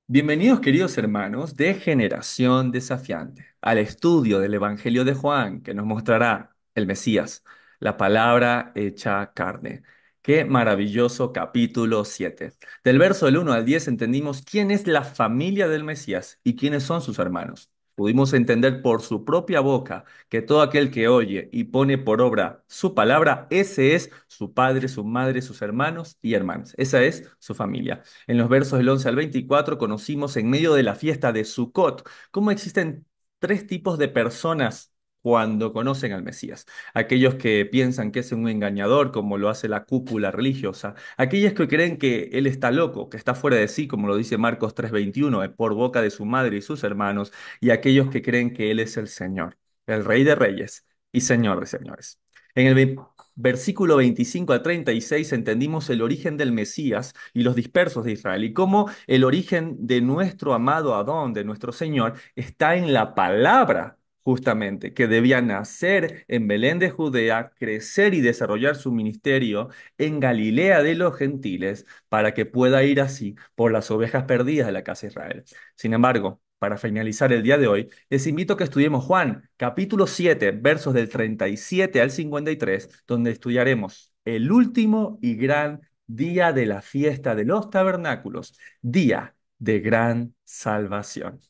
Bienvenidos, queridos hermanos de Generación Desafiante, al estudio del Evangelio de Juan, que nos mostrará el Mesías, la palabra hecha carne. Qué maravilloso capítulo 7. Del verso del 1 al 10 entendimos quién es la familia del Mesías y quiénes son sus hermanos. Pudimos entender por su propia boca que todo aquel que oye y pone por obra su palabra, ese es su padre, su madre, sus hermanos y hermanas. Esa es su familia. En los versos del 11 al 24 conocimos en medio de la fiesta de Sukkot cómo existen tres tipos de personas cuando conocen al Mesías. Aquellos que piensan que es un engañador, como lo hace la cúpula religiosa. Aquellos que creen que él está loco, que está fuera de sí, como lo dice Marcos 3:21, por boca de su madre y sus hermanos. Y aquellos que creen que él es el Señor, el Rey de Reyes y Señor de Señores. En el versículo 25 a 36 entendimos el origen del Mesías y los dispersos de Israel y cómo el origen de nuestro amado Adón, de nuestro Señor, está en la palabra, justamente, que debía nacer en Belén de Judea, crecer y desarrollar su ministerio en Galilea de los gentiles, para que pueda ir así por las ovejas perdidas de la casa de Israel. Sin embargo, para finalizar el día de hoy, les invito a que estudiemos Juan, capítulo 7, versos del 37 al 53, donde estudiaremos el último y gran día de la fiesta de los tabernáculos, día de gran salvación.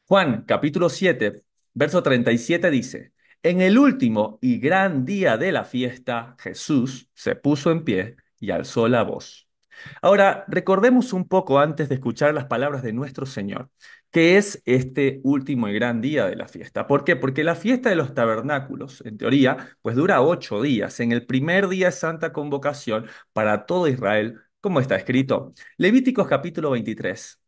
Juan, capítulo 7, verso 37 dice, en el último y gran día de la fiesta, Jesús se puso en pie y alzó la voz. Ahora, recordemos un poco antes de escuchar las palabras de nuestro Señor, que es este último y gran día de la fiesta. ¿Por qué? Porque la fiesta de los tabernáculos, en teoría, pues dura 8 días. En el primer día es santa convocación para todo Israel, como está escrito. Levíticos capítulo 23.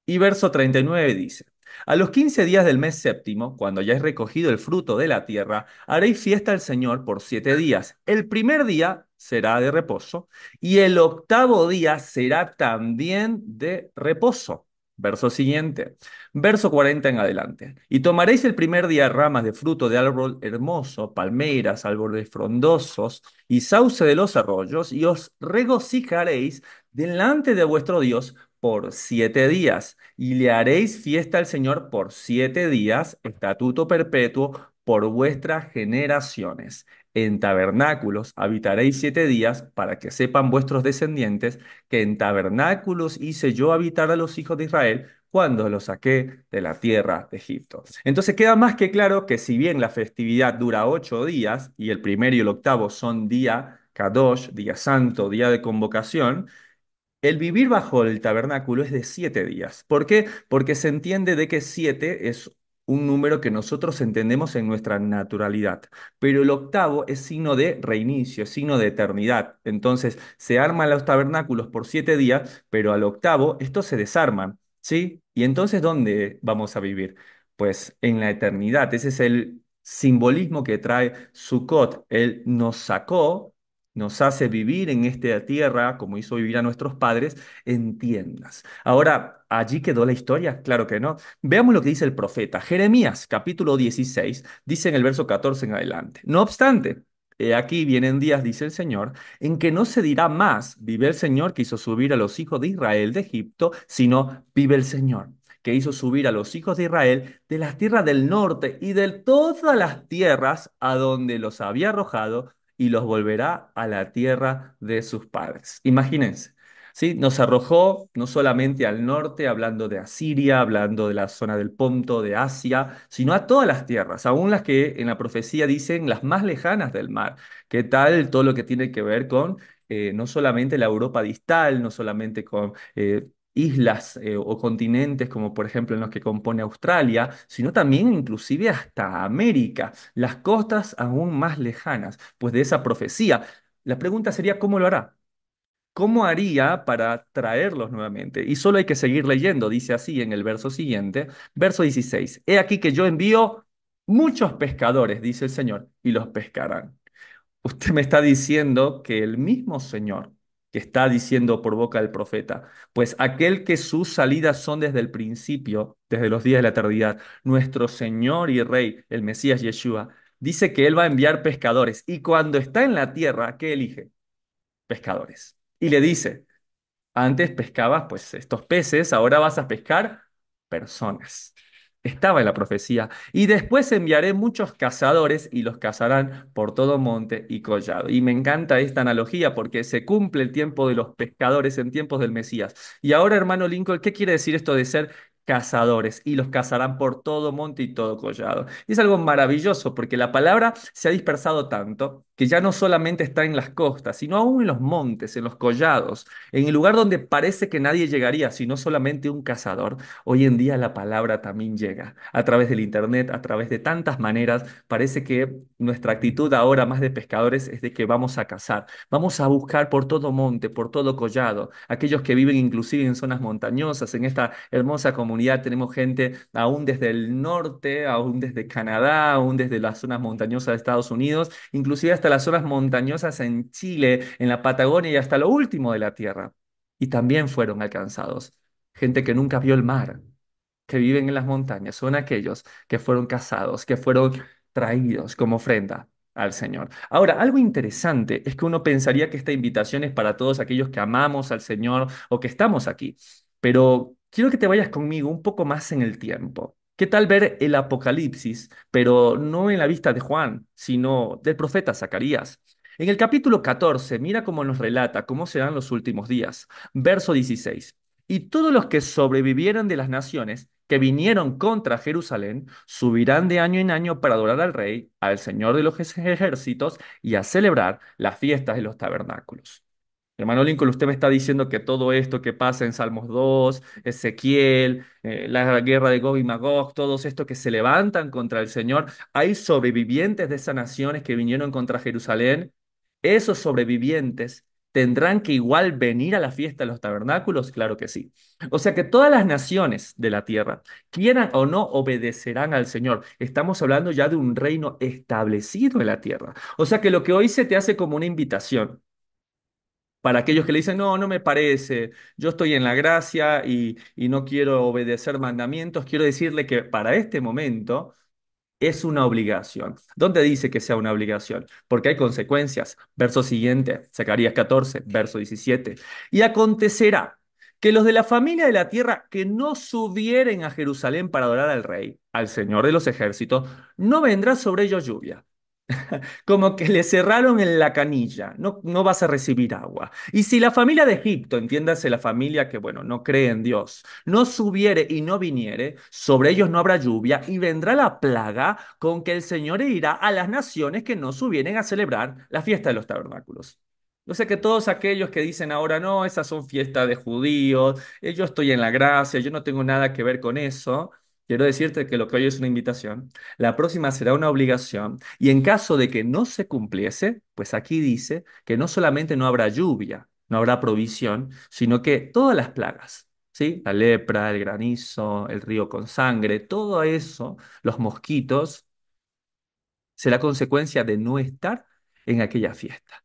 Y verso 39 dice, a los 15 días del mes séptimo, cuando hayáis recogido el fruto de la tierra, haréis fiesta al Señor por 7 días. El primer día será de reposo y el octavo día será también de reposo. Verso siguiente, verso 40 en adelante. Y tomaréis el primer día ramas de fruto de árbol hermoso, palmeras, árboles frondosos y sauce de los arroyos, y os regocijaréis delante de vuestro Dios por 7 días, y le haréis fiesta al Señor por 7 días, estatuto perpetuo por vuestras generaciones. En tabernáculos habitaréis 7 días, para que sepan vuestros descendientes que en tabernáculos hice yo habitar a los hijos de Israel cuando los saqué de la tierra de Egipto. Entonces queda más que claro que si bien la festividad dura 8 días y el primero y el octavo son día Kadosh, día santo, día de convocación, el vivir bajo el tabernáculo es de 7 días. ¿Por qué? Porque se entiende de que 7 es un número que nosotros entendemos en nuestra naturalidad, pero el octavo es signo de reinicio, es signo de eternidad. Entonces se arman los tabernáculos por 7 días, pero al octavo estos se desarman, ¿sí? Y entonces ¿dónde vamos a vivir? Pues en la eternidad. Ese es el simbolismo que trae Sukkot. Él nos sacó, nos hace vivir en esta tierra, como hizo vivir a nuestros padres, en tiendas. Ahora, ¿allí quedó la historia? Claro que no. Veamos lo que dice el profeta. Jeremías, capítulo 16, dice en el verso 14 en adelante. No obstante, he aquí vienen días, dice el Señor, en que no se dirá más, vive el Señor que hizo subir a los hijos de Israel de Egipto, sino vive el Señor que hizo subir a los hijos de Israel de las tierras del norte y de todas las tierras a donde los había arrojado, y los volverá a la tierra de sus padres. Imagínense, ¿sí? Nos arrojó no solamente al norte, hablando de Asiria, hablando de la zona del Ponto, de Asia, sino a todas las tierras, aún las que en la profecía dicen las más lejanas del mar. ¿Qué tal todo lo que tiene que ver con no solamente la Europa distal, no solamente con islas o continentes como por ejemplo en los que compone Australia, sino también inclusive hasta América, las costas aún más lejanas, pues de esa profecía? La pregunta sería, ¿cómo lo hará? ¿Cómo haría para traerlos nuevamente? Y solo hay que seguir leyendo, dice así en el verso siguiente, verso 16. He aquí que yo envío muchos pescadores, dice el Señor, y los pescarán. Usted me está diciendo que el mismo Señor que está diciendo por boca del profeta, pues aquel que sus salidas son desde el principio, desde los días de la eternidad, nuestro Señor y Rey, el Mesías Yeshua, dice que Él va a enviar pescadores. Y cuando está en la tierra, ¿qué elige? Pescadores. Y le dice, Antes pescabas pues estos peces, ahora vas a pescar personas. Estaba en la profecía. Y después enviaré muchos cazadores y los cazarán por todo monte y collado. Y me encanta esta analogía porque se cumple el tiempo de los pescadores en tiempos del Mesías. Y ahora, hermano Lincoln, ¿qué quiere decir esto de ser cazadores? Y los cazarán por todo monte y todo collado. Y es algo maravilloso porque la palabra se ha dispersado tanto que ya no solamente está en las costas, sino aún en los montes, en los collados, en el lugar donde parece que nadie llegaría, sino solamente un cazador. Hoy en día la palabra también llega a través del internet, a través de tantas maneras. Parece que nuestra actitud ahora más de pescadores es de que vamos a cazar, vamos a buscar por todo monte, por todo collado. Aquellos que viven inclusive en zonas montañosas, en esta hermosa comunidad tenemos gente aún desde el norte, aún desde Canadá, aún desde las zonas montañosas de Estados Unidos, inclusive hasta las zonas montañosas en Chile, en la Patagonia y hasta lo último de la tierra. Y también fueron alcanzados. Gente que nunca vio el mar, que viven en las montañas, son aquellos que fueron cazados, que fueron traídos como ofrenda al Señor. Ahora, algo interesante es que uno pensaría que esta invitación es para todos aquellos que amamos al Señor o que estamos aquí, pero quiero que te vayas conmigo un poco más en el tiempo. ¿Qué tal ver el Apocalipsis, pero no en la vista de Juan, sino del profeta Zacarías? En el capítulo 14, mira cómo nos relata cómo serán los últimos días. Verso 16. Y todos los que sobrevivieron de las naciones que vinieron contra Jerusalén subirán de año en año para adorar al Rey, al Señor de los ejércitos y a celebrar las fiestas de los tabernáculos. Hermano Lincoln, usted me está diciendo que todo esto que pasa en Salmos 2, Ezequiel, la guerra de Gog y Magog, todos estos que se levantan contra el Señor, hay sobrevivientes de esas naciones que vinieron contra Jerusalén. Esos sobrevivientes tendrán que igual venir a la fiesta de los tabernáculos, claro que sí. O sea que todas las naciones de la tierra, quieran o no, obedecerán al Señor. Estamos hablando ya de un reino establecido en la tierra. O sea que lo que hoy se te hace como una invitación para aquellos que le dicen, no, no me parece, yo estoy en la gracia y no quiero obedecer mandamientos, quiero decirle que para este momento es una obligación. ¿Dónde dice que sea una obligación? Porque hay consecuencias. Verso siguiente, Zacarías 14, verso 17. Y acontecerá que los de la familia de la tierra que no subieren a Jerusalén para adorar al rey, al Señor de los ejércitos, no vendrá sobre ellos lluvia. Como que le cerraron en la canilla, no, no vas a recibir agua. Y si la familia de Egipto, entiéndase la familia que, bueno, no cree en Dios, no subiere y no viniere, sobre ellos no habrá lluvia y vendrá la plaga con que el Señor irá a las naciones que no subieren a celebrar la fiesta de los tabernáculos. Yo sé que todos aquellos que dicen ahora, no, esas son fiestas de judíos, yo estoy en la gracia, yo no tengo nada que ver con eso. Quiero decirte que lo que hoy es una invitación, la próxima será una obligación y en caso de que no se cumpliese, pues aquí dice que no solamente no habrá lluvia, no habrá provisión, sino que todas las plagas, ¿sí? La lepra, el granizo, el río con sangre, todo eso, los mosquitos, será consecuencia de no estar en aquella fiesta.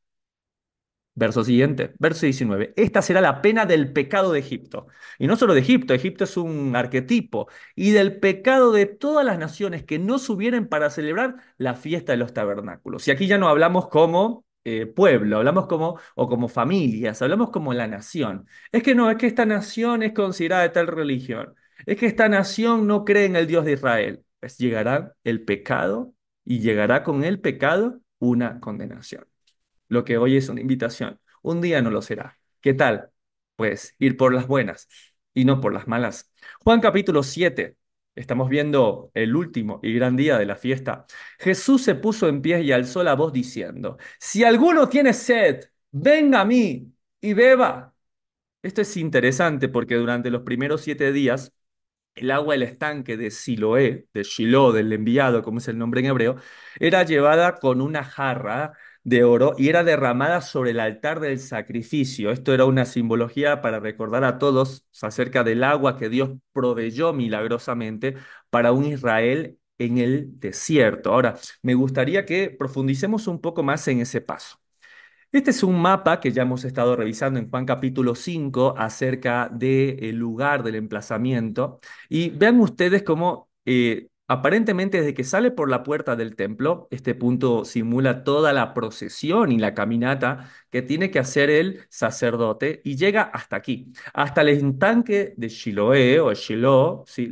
Verso siguiente, verso 19. Esta será la pena del pecado de Egipto. Y no solo de Egipto, Egipto es un arquetipo. Y del pecado de todas las naciones que no subieren para celebrar la fiesta de los tabernáculos. Y aquí ya no hablamos como pueblo, hablamos como, o como familias, hablamos como la nación. Es que no, es que esta nación es considerada de tal religión. Es que esta nación no cree en el Dios de Israel. Pues llegará el pecado y llegará con el pecado una condenación. Lo que hoy es una invitación, un día no lo será. ¿Qué tal? Pues ir por las buenas y no por las malas. Juan capítulo 7. Estamos viendo el último y gran día de la fiesta. Jesús se puso en pie y alzó la voz diciendo, si alguno tiene sed, venga a mí y beba. Esto es interesante porque durante los primeros 7 días el agua del estanque de Siloé, de Shiloh, del enviado, como es el nombre en hebreo, era llevada con una jarra de oro y era derramada sobre el altar del sacrificio. Esto era una simbología para recordar a todos acerca del agua que Dios proveyó milagrosamente para un Israel en el desierto. Ahora, me gustaría que profundicemos un poco más en ese paso. Este es un mapa que ya hemos estado revisando en Juan capítulo 5 acerca del lugar del emplazamiento. Y vean ustedes cómo Aparentemente, desde que sale por la puerta del templo, este punto simula toda la procesión y la caminata que tiene que hacer el sacerdote y llega hasta aquí, hasta el estanque de Siloé o Shiloh, ¿sí?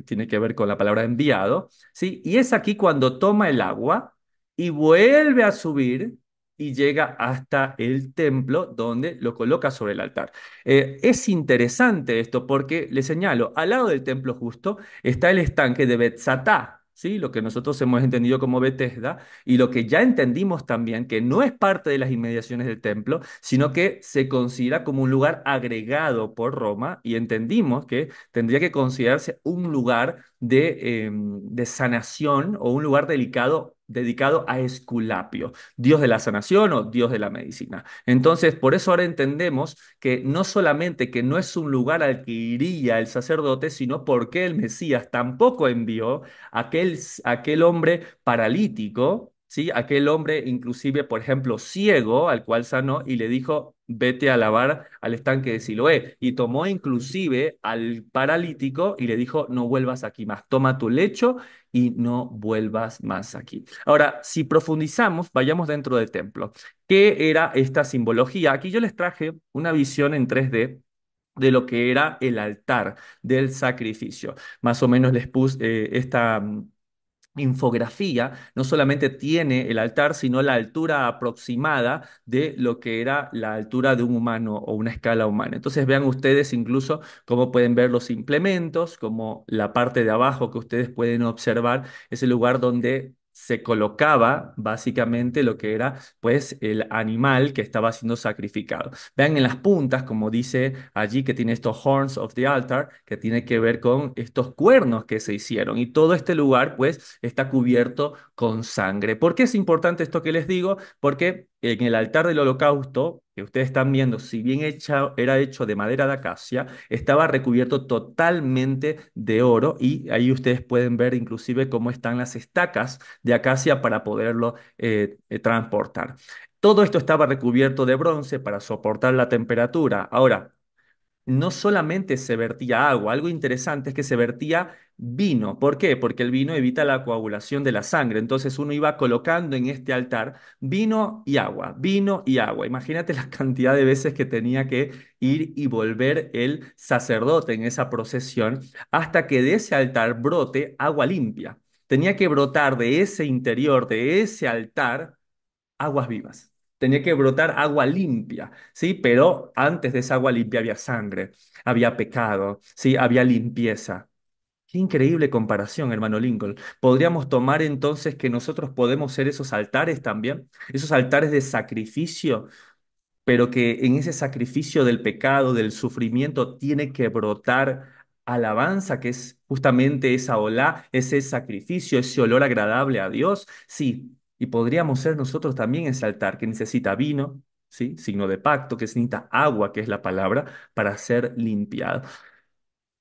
Tiene que ver con la palabra enviado, ¿sí? Y es aquí cuando toma el agua y vuelve a subir y llega hasta el templo donde lo coloca sobre el altar. Es interesante esto porque le señalo, al lado del templo justo, está el estanque de Betzatá, ¿sí? Lo que nosotros hemos entendido como Betesda y lo que ya entendimos también que no es parte de las inmediaciones del templo, sino que se considera como un lugar agregado por Roma y entendimos que tendría que considerarse un lugar de sanación o un lugar delicado, dedicado a Esculapio, dios de la sanación o dios de la medicina. Entonces, por eso ahora entendemos que no solamente que no es un lugar al que iría el sacerdote, sino porque el Mesías tampoco envió aquel hombre paralítico, ¿sí? Aquel hombre inclusive, por ejemplo, ciego, al cual sanó y le dijo, vete a lavar al estanque de Siloé. Y tomó inclusive al paralítico y le dijo, no vuelvas aquí más, toma tu lecho y no vuelvas más aquí. Ahora, si profundizamos, vayamos dentro del templo. ¿Qué era esta simbología? Aquí yo les traje una visión en 3D de lo que era el altar del sacrificio. Más o menos les puse esta infografía, no solamente tiene el altar, sino la altura aproximada de lo que era la altura de un humano o una escala humana. Entonces vean ustedes incluso cómo pueden ver los implementos, como la parte de abajo que ustedes pueden observar, es el lugar donde se colocaba básicamente lo que era pues el animal que estaba siendo sacrificado. Vean en las puntas, como dice allí, que tiene estos horns of the altar, que tiene que ver con estos cuernos que se hicieron. Y todo este lugar, pues, está cubierto con sangre. ¿Por qué es importante esto que les digo? Porque en el altar del holocausto, que ustedes están viendo, si bien era hecho de madera de acacia, estaba recubierto totalmente de oro y ahí ustedes pueden ver inclusive cómo están las estacas de acacia para poderlo transportar. Todo esto estaba recubierto de bronce para soportar la temperatura. Ahora, no solamente se vertía agua, algo interesante es que se vertía vino. ¿Por qué? Porque el vino evita la coagulación de la sangre. Entonces uno iba colocando en este altar vino y agua, vino y agua. Imagínate la cantidad de veces que tenía que ir y volver el sacerdote en esa procesión hasta que de ese altar brote agua limpia. Tenía que brotar de ese interior, de ese altar, aguas vivas. Tenía que brotar agua limpia, ¿sí? Pero antes de esa agua limpia había sangre, había pecado, ¿sí? Había limpieza. Qué increíble comparación, hermano Lincoln. ¿Podríamos tomar entonces que nosotros podemos ser esos altares también? Esos altares de sacrificio, pero que en ese sacrificio del pecado, del sufrimiento, tiene que brotar alabanza, que es justamente esa olá, ese sacrificio, ese olor agradable a Dios. Sí, y podríamos ser nosotros también ese altar que necesita vino, ¿sí? Signo de pacto, que necesita agua, que es la palabra, para ser limpiado.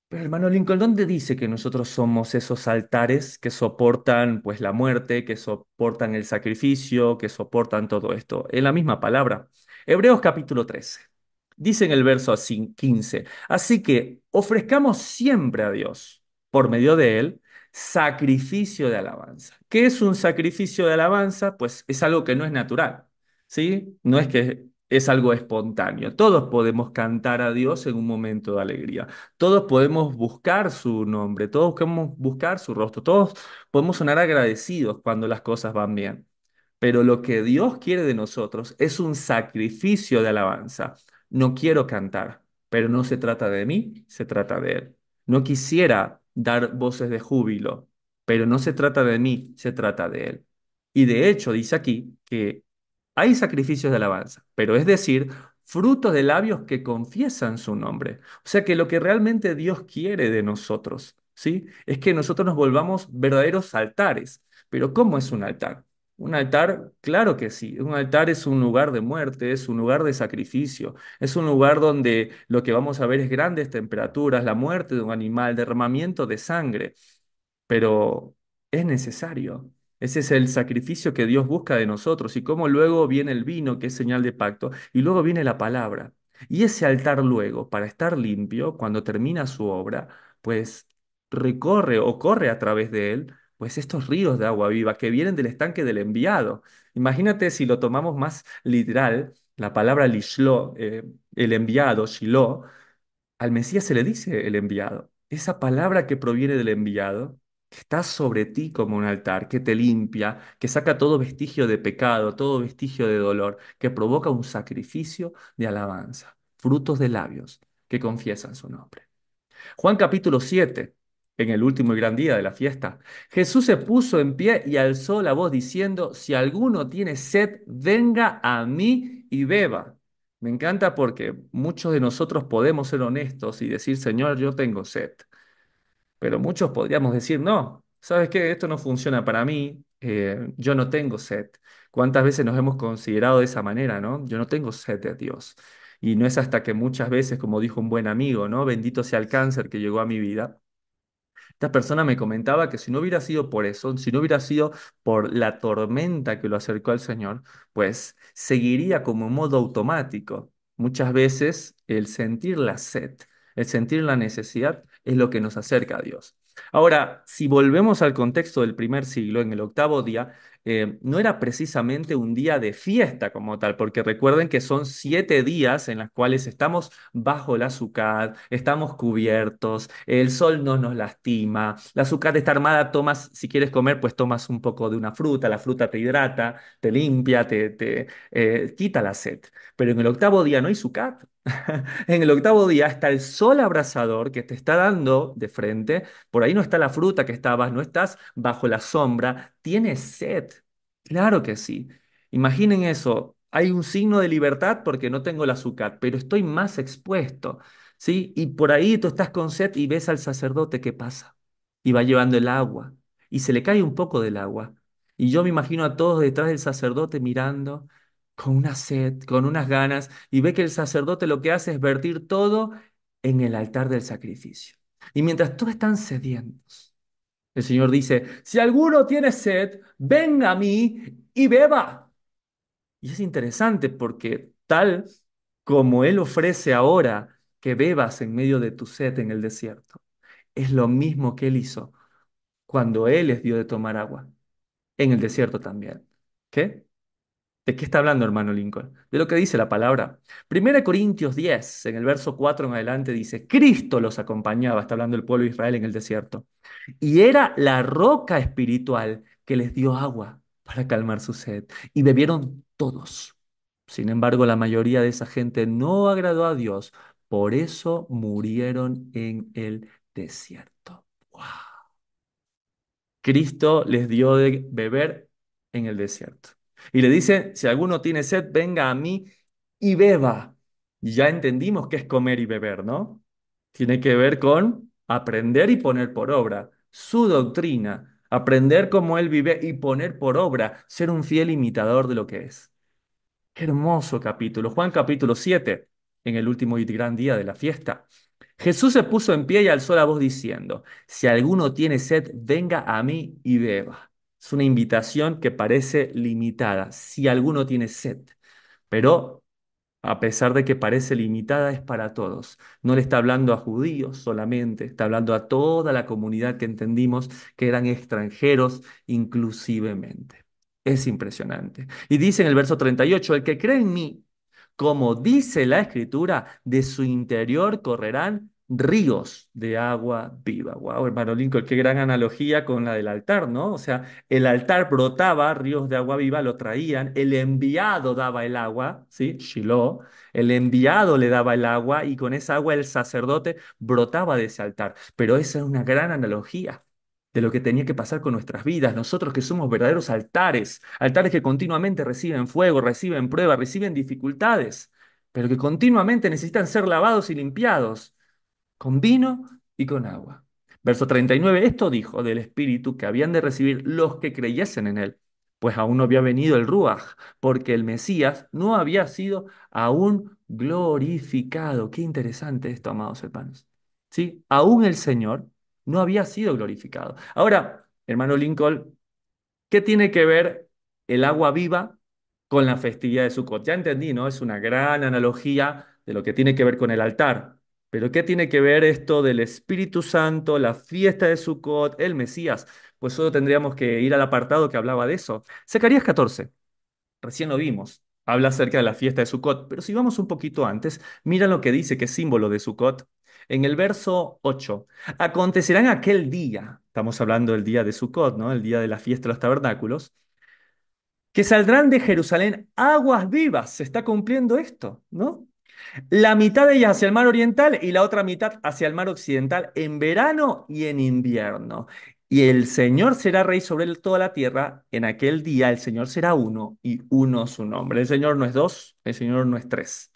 Pero hermano Lincoln, ¿dónde dice que nosotros somos esos altares que soportan pues la muerte, que soportan el sacrificio, que soportan todo esto? En la misma palabra. Hebreos capítulo 13. Dice en el verso 15, así que ofrezcamos siempre a Dios, por medio de él, sacrificio de alabanza. ¿Qué es un sacrificio de alabanza? Pues es algo que no es natural, ¿sí? No es que es algo espontáneo. Todos podemos cantar a Dios en un momento de alegría. Todos podemos buscar su nombre, todos podemos buscar su rostro, todos podemos sonar agradecidos cuando las cosas van bien. Pero lo que Dios quiere de nosotros es un sacrificio de alabanza. No quiero cantar, pero no se trata de mí, se trata de Él. No quisiera dar voces de júbilo, pero no se trata de mí, se trata de Él. Y de hecho dice aquí que hay sacrificios de alabanza, pero es decir, frutos de labios que confiesan su nombre. O sea que lo que realmente Dios quiere de nosotros, ¿sí? Es que nosotros nos volvamos verdaderos altares. Pero ¿cómo es un altar? Un altar, claro que sí. Un altar es un lugar de muerte, es un lugar de sacrificio, es un lugar donde lo que vamos a ver es grandes temperaturas, la muerte de un animal, derramamiento de sangre, pero es necesario. Ese es el sacrificio que Dios busca de nosotros y cómo luego viene el vino, que es señal de pacto, y luego viene la palabra. Y ese altar luego, para estar limpio, cuando termina su obra, pues recorre o corre a través de él, pues estos ríos de agua viva que vienen del estanque del enviado. Imagínate si lo tomamos más literal, la palabra lishlo, el enviado, Shiloh, al Mesías se le dice el enviado. Esa palabra que proviene del enviado, que está sobre ti como un altar, que te limpia, que saca todo vestigio de pecado, todo vestigio de dolor, que provoca un sacrificio de alabanza, frutos de labios que confiesan su nombre. Juan capítulo 7, en el último y gran día de la fiesta, Jesús se puso en pie y alzó la voz diciendo, si alguno tiene sed, venga a mí y beba. Me encanta porque muchos de nosotros podemos ser honestos y decir, Señor, yo tengo sed. Pero muchos podríamos decir, no, ¿sabes qué? Esto no funciona para mí, yo no tengo sed. ¿Cuántas veces nos hemos considerado de esa manera, no? Yo no tengo sed de Dios. Y no es hasta que muchas veces, como dijo un buen amigo, ¿no? Bendito sea el cáncer que llegó a mi vida. Esta persona me comentaba que si no hubiera sido por eso, si no hubiera sido por la tormenta que lo acercó al Señor, pues seguiría como modo automático. Muchas veces el sentir la sed, el sentir la necesidad es lo que nos acerca a Dios. Ahora, si volvemos al contexto del primer siglo, en el octavo día, no era precisamente un día de fiesta como tal, porque recuerden que son 7 días en los cuales estamos bajo el azúcar, estamos cubiertos, el sol no nos lastima, la azúcar está armada, tomas, si quieres comer, pues tomas un poco de una fruta, la fruta te hidrata, te limpia, te quita la sed. Pero en el octavo día no hay azúcar. En el octavo día está el sol abrasador que te está dando de frente, por ahí no está la fruta que estabas, no estás bajo la sombra, tienes sed. Claro que sí. Imaginen eso. Hay un signo de libertad porque no tengo el azúcar, pero estoy más expuesto, ¿sí? Y por ahí tú estás con sed y ves al sacerdote que pasa y va llevando el agua y se le cae un poco del agua. Y yo me imagino a todos detrás del sacerdote mirando con una sed, con unas ganas, y ve que el sacerdote lo que hace es vertir todo en el altar del sacrificio. Y mientras todos están sedientos, el Señor dice, si alguno tiene sed, venga a mí y beba. Y es interesante porque tal como Él ofrece ahora que bebas en medio de tu sed en el desierto, es lo mismo que Él hizo cuando Él les dio de tomar agua en el desierto también. ¿Qué? ¿De qué está hablando, hermano Lincoln? De lo que dice la palabra. 1 Corintios 10, en el verso 4 en adelante, dice, Cristo los acompañaba, está hablando el pueblo de Israel en el desierto, y era la roca espiritual que les dio agua para calmar su sed, y bebieron todos. Sin embargo, la mayoría de esa gente no agradó a Dios, por eso murieron en el desierto. ¡Wow! Cristo les dio de beber en el desierto. Y le dice, si alguno tiene sed, venga a mí y beba. Y ya entendimos qué es comer y beber, ¿no? Tiene que ver con aprender y poner por obra su doctrina, aprender cómo Él vive y poner por obra, ser un fiel imitador de lo que es. Qué hermoso capítulo. Juan capítulo 7, en el último y gran día de la fiesta. Jesús se puso en pie y alzó la voz diciendo, si alguno tiene sed, venga a mí y beba. Es una invitación que parece limitada, si alguno tiene sed, pero a pesar de que parece limitada, es para todos. No le está hablando a judíos solamente, está hablando a toda la comunidad que entendimos que eran extranjeros inclusivemente. Es impresionante. Y dice en el verso 38, el que cree en mí, como dice la Escritura, de su interior correrán ríos de agua viva. Wow, hermano Lincoln, qué gran analogía con la del altar, ¿no? O sea, el altar brotaba ríos de agua viva, lo traían, el enviado daba el agua, ¿sí? Shiloh, el enviado le daba el agua y con esa agua el sacerdote brotaba de ese altar. Pero esa es una gran analogía de lo que tenía que pasar con nuestras vidas. Nosotros que somos verdaderos altares, altares que continuamente reciben fuego, reciben pruebas, reciben dificultades, pero que continuamente necesitan ser lavados y limpiados con vino y con agua. Verso 39, esto dijo del Espíritu que habían de recibir los que creyesen en él, pues aún no había venido el Ruaj, porque el Mesías no había sido aún glorificado. Qué interesante esto, amados hermanos. ¿Sí? Aún el Señor no había sido glorificado. Ahora, hermano Lincoln, ¿qué tiene que ver el agua viva con la festividad de Sukkot? Ya entendí, ¿no? Es una gran analogía de lo que tiene que ver con el altar. ¿Pero qué tiene que ver esto del Espíritu Santo, la fiesta de Sucot, el Mesías? Pues solo tendríamos que ir al apartado que hablaba de eso. Zacarías 14, recién lo vimos, habla acerca de la fiesta de Sucot, pero si vamos un poquito antes, mira lo que dice que es símbolo de Sucot. En el verso 8, acontecerá en aquel día, estamos hablando del día de Sucot, ¿no? El día de la fiesta de los tabernáculos, que saldrán de Jerusalén aguas vivas. Se está cumpliendo esto, ¿no? La mitad de ellas hacia el mar oriental y la otra mitad hacia el mar occidental en verano y en invierno. Y el Señor será rey sobre toda la tierra. En aquel día el Señor será uno y uno su nombre. El Señor no es dos, el Señor no es tres.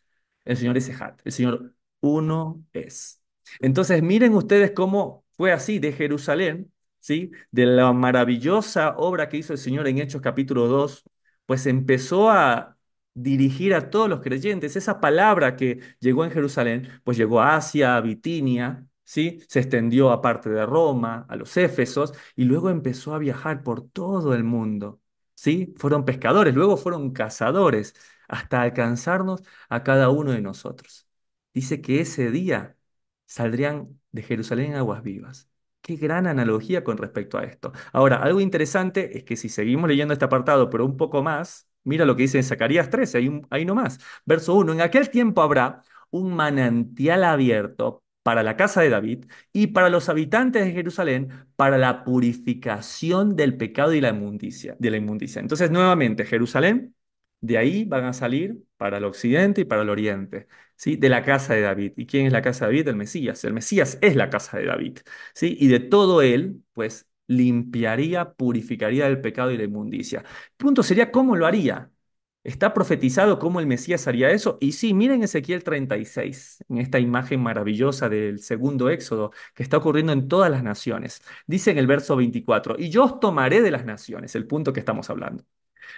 El Señor es Ejad. El Señor uno es. Entonces miren ustedes cómo fue así de Jerusalén, ¿sí? De la maravillosa obra que hizo el Señor en Hechos capítulo 2, pues empezó a dirigir a todos los creyentes. Esa palabra que llegó en Jerusalén, pues llegó a Asia, a Bitinia, ¿sí? Se extendió a parte de Roma, a los Éfesos, y luego empezó a viajar por todo el mundo, ¿sí? Fueron pescadores, luego fueron cazadores, hasta alcanzarnos a cada uno de nosotros. Dice que ese día saldrían de Jerusalén aguas vivas. Qué gran analogía con respecto a esto. Ahora, algo interesante es que si seguimos leyendo este apartado, pero un poco más, mira lo que dice en Zacarías 13, ahí nomás. Verso 1, en aquel tiempo habrá un manantial abierto para la casa de David y para los habitantes de Jerusalén para la purificación del pecado y la inmundicia. Entonces, nuevamente, Jerusalén, de ahí van a salir para el occidente y para el oriente. ¿Sí? De la casa de David. ¿Y quién es la casa de David? El Mesías. El Mesías es la casa de David. ¿Sí? Y de todo él, pues limpiaría, purificaría el pecado y la inmundicia. El punto sería cómo lo haría. ¿Está profetizado cómo el Mesías haría eso? Y sí, miren Ezequiel 36, en esta imagen maravillosa del segundo éxodo que está ocurriendo en todas las naciones. Dice en el verso 24, y yo os tomaré de las naciones, el punto que estamos hablando.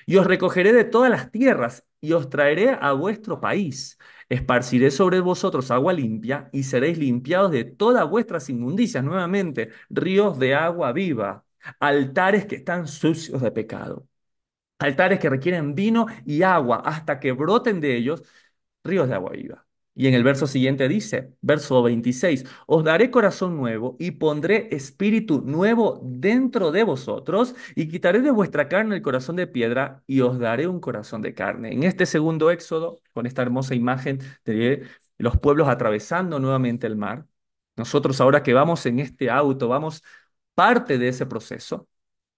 Y os recogeré de todas las tierras y os traeré a vuestro país. Esparciré sobre vosotros agua limpia y seréis limpiados de todas vuestras inmundicias. Nuevamente, ríos de agua viva, altares que están sucios de pecado, altares que requieren vino y agua hasta que broten de ellos ríos de agua viva. Y en el verso siguiente dice, verso 26, os daré corazón nuevo y pondré espíritu nuevo dentro de vosotros y quitaré de vuestra carne el corazón de piedra y os daré un corazón de carne. En este segundo éxodo, con esta hermosa imagen de los pueblos atravesando nuevamente el mar, nosotros ahora que vamos en este auto, vamos parte de ese proceso.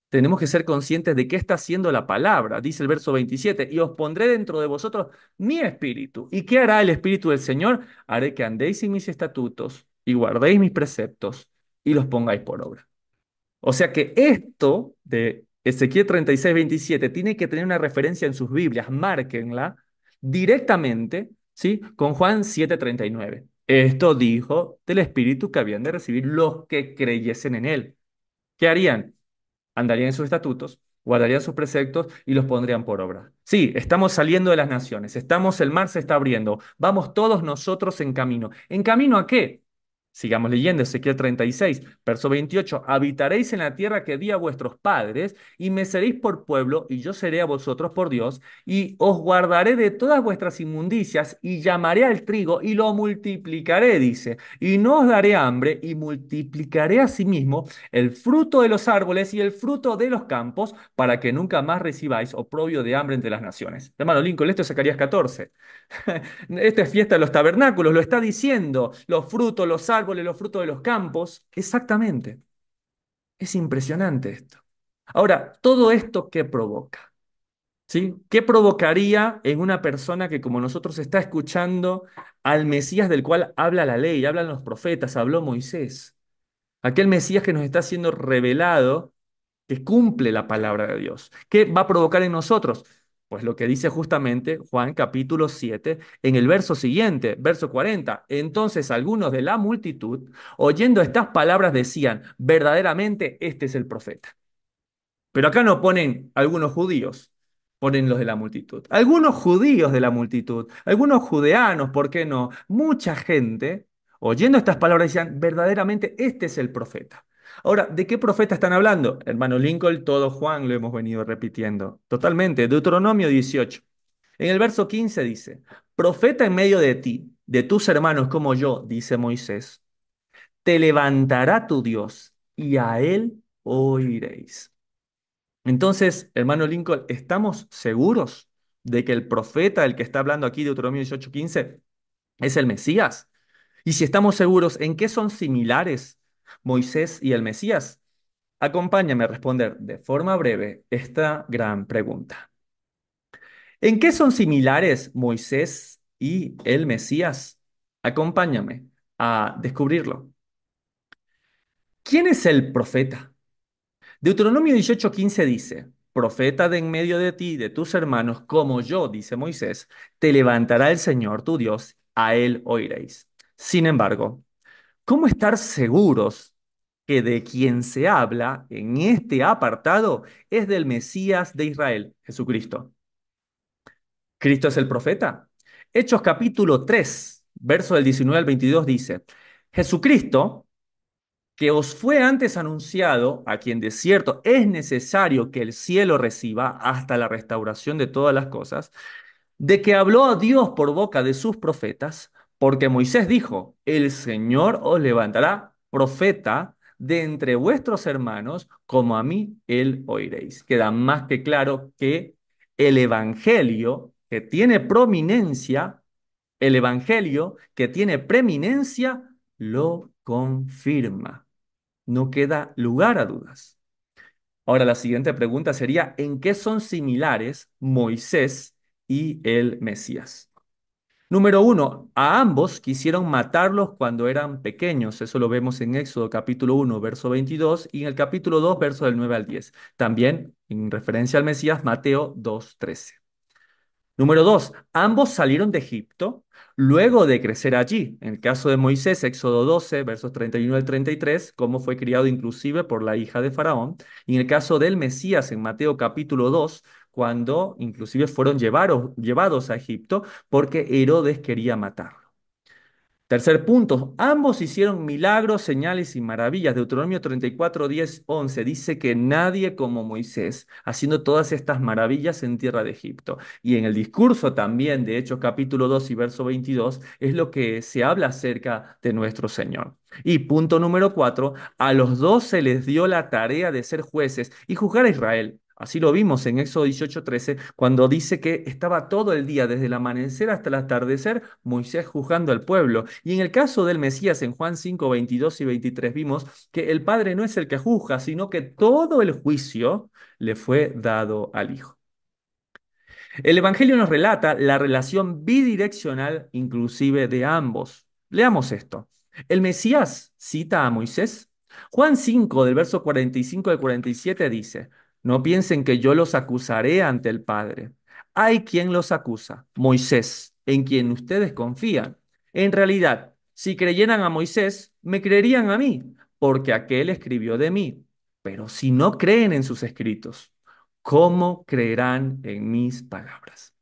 Tenemos que ser conscientes de qué está haciendo la palabra. Dice el verso 27, y os pondré dentro de vosotros mi espíritu. ¿Y qué hará el espíritu del Señor? Haré que andéis en mis estatutos y guardéis mis preceptos y los pongáis por obra. O sea que esto de Ezequiel 36, 27 tiene que tener una referencia en sus Biblias, márquenla directamente, ¿sí? Con Juan 7:39. Esto dijo del espíritu que habían de recibir los que creyesen en él. ¿Qué harían? Andarían en sus estatutos, guardarían sus preceptos y los pondrían por obra. Sí, estamos saliendo de las naciones, el mar se está abriendo, vamos todos nosotros en camino. ¿En camino a qué? Sigamos leyendo Ezequiel 36, verso 28. Habitaréis en la tierra que di a vuestros padres, y me seréis por pueblo, y yo seré a vosotros por Dios, y os guardaré de todas vuestras inmundicias, y llamaré al trigo, y lo multiplicaré, dice, y no os daré hambre, y multiplicaré asimismo el fruto de los árboles y el fruto de los campos, para que nunca más recibáis oprobio de hambre entre las naciones. Hermano Lincoln, esto es Zacarías 14. Esta es fiesta de los tabernáculos, lo está diciendo, los frutos, los árboles, los frutos de los campos. Exactamente. Es impresionante esto. Ahora, ¿todo esto qué provoca? ¿Sí? ¿Qué provocaría en una persona que como nosotros está escuchando al Mesías del cual habla la ley, hablan los profetas, habló Moisés? Aquel Mesías que nos está siendo revelado, que cumple la palabra de Dios. ¿Qué va a provocar en nosotros? Pues lo que dice justamente Juan capítulo 7 en el verso siguiente, verso 40. Entonces algunos de la multitud, oyendo estas palabras, decían, verdaderamente este es el profeta. Pero acá no ponen algunos judíos, ponen los de la multitud. Algunos judíos de la multitud, algunos judeanos, ¿por qué no? Mucha gente, oyendo estas palabras, decían, verdaderamente este es el profeta. Ahora, ¿de qué profeta están hablando? Hermano Lincoln, todo Juan lo hemos venido repitiendo. Totalmente. Deuteronomio 18. En el verso 15 dice, profeta en medio de ti de tus hermanos como yo, dice Moisés, te levantará tu Dios y a él oiréis. Entonces, hermano Lincoln, ¿estamos seguros de que el profeta, el que está hablando aquí de Deuteronomio 18:15, es el Mesías? Y si estamos seguros, ¿en qué son similares Moisés y el Mesías? Acompáñame a responder de forma breve esta gran pregunta. ¿En qué son similares Moisés y el Mesías? Acompáñame a descubrirlo. ¿Quién es el profeta? Deuteronomio 18:15 dice, profeta de en medio de ti y de tus hermanos, como yo, dice Moisés, te levantará el Señor tu Dios, a él oiréis. Sin embargo, ¿cómo estar seguros que de quien se habla en este apartado es del Mesías de Israel, Jesucristo? ¿Cristo es el profeta? Hechos capítulo 3, verso del 19 al 22 dice, Jesucristo, que os fue antes anunciado, a quien de cierto es necesario que el cielo reciba hasta la restauración de todas las cosas, de que habló a Dios por boca de sus profetas, porque Moisés dijo, el Señor os levantará profeta de entre vuestros hermanos, como a mí él oiréis. Queda más que claro que el evangelio que tiene prominencia, el evangelio que tiene preeminencia, lo confirma. No queda lugar a dudas. Ahora, la siguiente pregunta sería, ¿en qué son similares Moisés y el Mesías? Número uno, a ambos quisieron matarlos cuando eran pequeños. Eso lo vemos en Éxodo capítulo 1, verso 22 y en el capítulo 2, verso del 9 al 10. También, en referencia al Mesías, Mateo 2, 13. Número dos, ambos salieron de Egipto luego de crecer allí. En el caso de Moisés, Éxodo 12, versos 31 al 33, cómo fue criado inclusive por la hija de Faraón. Y en el caso del Mesías, en Mateo capítulo 2, cuando inclusive fueron llevados a Egipto porque Herodes quería matarlo. Tercer punto, ambos hicieron milagros, señales y maravillas. Deuteronomio 34, 10, 11 dice que nadie como Moisés haciendo todas estas maravillas en tierra de Egipto. Y en el discurso también de Hechos capítulo 2 y verso 22 es lo que se habla acerca de nuestro Señor. Y punto número 4, a los dos se les dio la tarea de ser jueces y juzgar a Israel. Así lo vimos en Éxodo 18:13, cuando dice que estaba todo el día, desde el amanecer hasta el atardecer, Moisés juzgando al pueblo. Y en el caso del Mesías, en Juan 5, 22 y 23, vimos que el Padre no es el que juzga, sino que todo el juicio le fue dado al Hijo. El Evangelio nos relata la relación bidireccional inclusive de ambos. Leamos esto. El Mesías cita a Moisés. Juan 5, del verso 45 al 47 dice, no piensen que yo los acusaré ante el Padre. Hay quien los acusa, Moisés, en quien ustedes confían. En realidad, si creyeran a Moisés, me creerían a mí, porque aquel escribió de mí. Pero si no creen en sus escritos, ¿cómo creerán en mis palabras?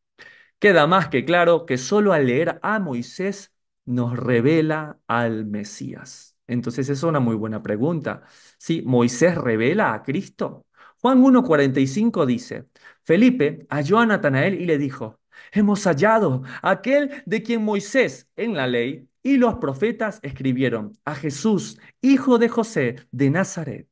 Queda más que claro que solo al leer a Moisés nos revela al Mesías. Entonces, esa es una muy buena pregunta. ¿Sí, Moisés revela a Cristo? Juan 1:45 dice, Felipe halló a Natanael y le dijo, hemos hallado a aquel de quien Moisés en la ley y los profetas escribieron, a Jesús, hijo de José de Nazaret.